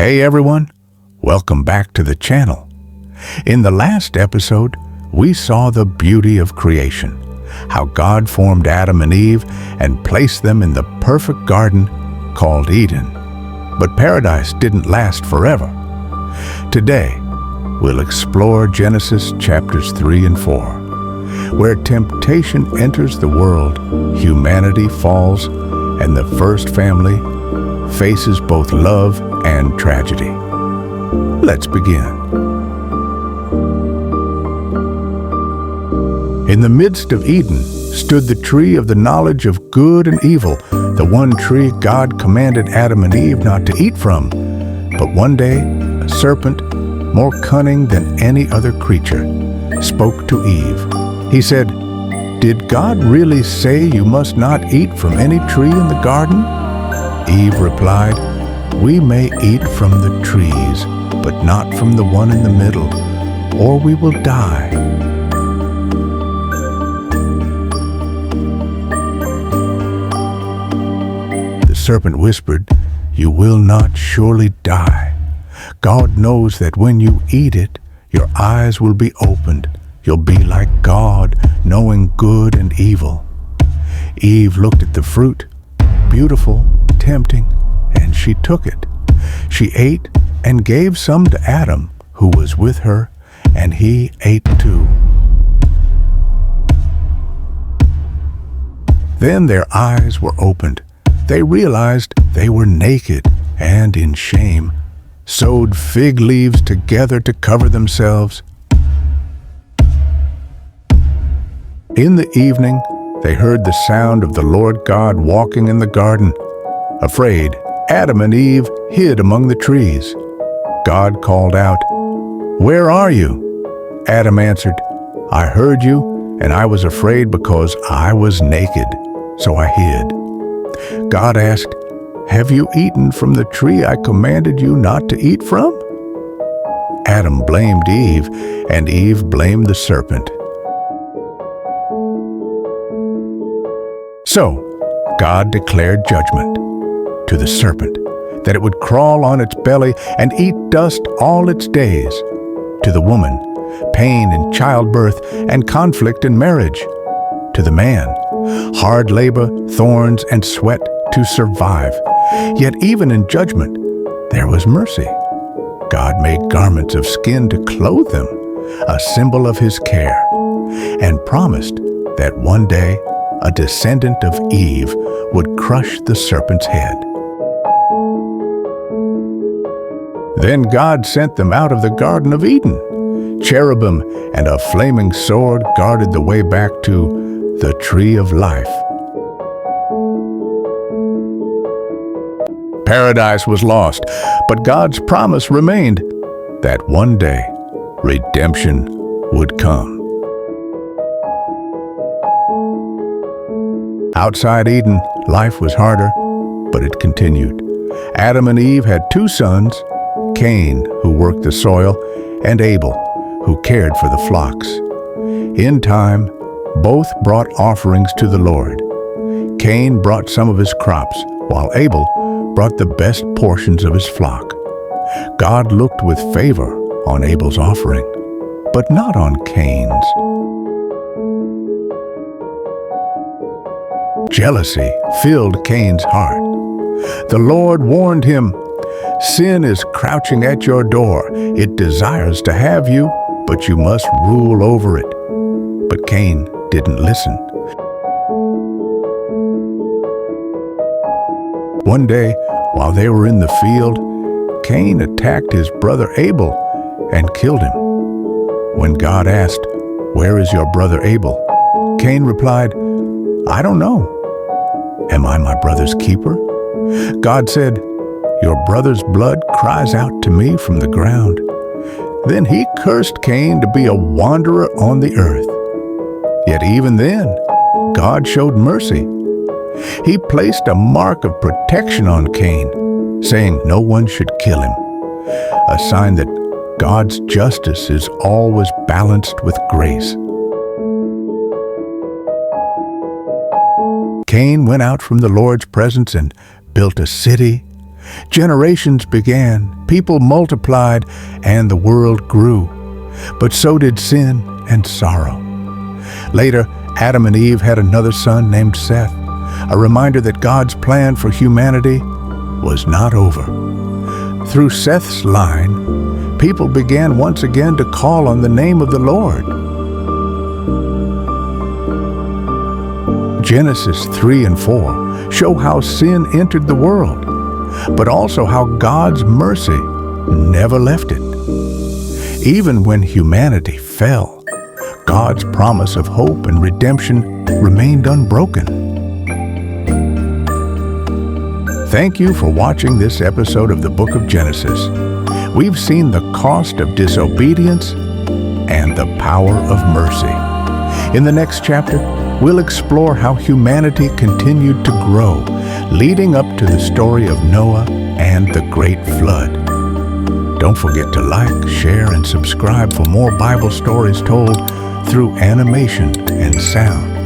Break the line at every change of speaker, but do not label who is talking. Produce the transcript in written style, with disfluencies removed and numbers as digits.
Hey everyone, welcome back to the channel. In the last episode, we saw the beauty of creation, how God formed Adam and Eve and placed them in the perfect garden called Eden. But paradise didn't last forever. Today, we'll explore Genesis chapters 3 and 4, where temptation enters the world, humanity falls, and the first family faces both love and tragedy. Let's begin. In the midst of Eden stood the tree of the knowledge of good and evil, the one tree God commanded Adam and Eve not to eat from. But one day, a serpent, more cunning than any other creature, spoke to Eve. He said, "Did God really say you must not eat from any tree in the garden?" Eve replied, "We may eat from the trees, but not from the one in the middle, or we will die." The serpent whispered, "You will not surely die. God knows that when you eat it, your eyes will be opened. You'll be like God, knowing good and evil." Eve looked at the fruit, beautiful, tempting, and she took it. She ate and gave some to Adam, who was with her, and he ate too. Then their eyes were opened. They realized they were naked and in shame, sewed fig leaves together to cover themselves. In the evening, they heard the sound of the Lord God walking in the garden. Afraid, Adam and Eve hid among the trees. God called out, "Where are you?" Adam answered, "I heard you, and I was afraid because I was naked, so I hid." God asked, "Have you eaten from the tree I commanded you not to eat from?" Adam blamed Eve, and Eve blamed the serpent. So, God declared judgment to the serpent, that it would crawl on its belly and eat dust all its days. To the woman, pain in childbirth and conflict in marriage. To the man, hard labor, thorns, and sweat to survive. Yet even in judgment, there was mercy. God made garments of skin to clothe them, a symbol of his care, and promised that one day a descendant of Eve would crush the serpent's head. Then God sent them out of the Garden of Eden. Cherubim and a flaming sword guarded the way back to the tree of life. Paradise was lost, but God's promise remained that one day redemption would come. Outside Eden, life was harder, but it continued. Adam and Eve had two sons, Cain, who worked the soil, and Abel, who cared for the flocks. In time, both brought offerings to the Lord. Cain brought some of his crops, while Abel brought the best portions of his flock. God looked with favor on Abel's offering, but not on Cain's. Jealousy filled Cain's heart. The Lord warned him, "Sin is crouching at your door. It desires to have you, but you must rule over it." But Cain didn't listen. One day, while they were in the field, Cain attacked his brother Abel and killed him. When God asked, "Where is your brother Abel?" Cain replied, "I don't know. Am I my brother's keeper?" God said, "Your brother's blood cries out to me from the ground." Then he cursed Cain to be a wanderer on the earth. Yet even then, God showed mercy. He placed a mark of protection on Cain, saying no one should kill him, a sign that God's justice is always balanced with grace. Cain went out from the Lord's presence and built a city, Generations began, people multiplied, and the world grew. But so did sin and sorrow. Later, Adam and Eve had another son named Seth, a reminder that God's plan for humanity was not over. Through Seth's line, people began once again to call on the name of the Lord. Genesis 3 and 4 show how sin entered the world, but also how God's mercy never left it. Even when humanity fell, God's promise of hope and redemption remained unbroken. Thank you for watching this episode of the Book of Genesis. We've seen the cost of disobedience and the power of mercy. In the next chapter, we'll explore how humanity continued to grow, leading up to the story of Noah and the Great Flood. Don't forget to like, share, and subscribe for more Bible stories told through animation and sound.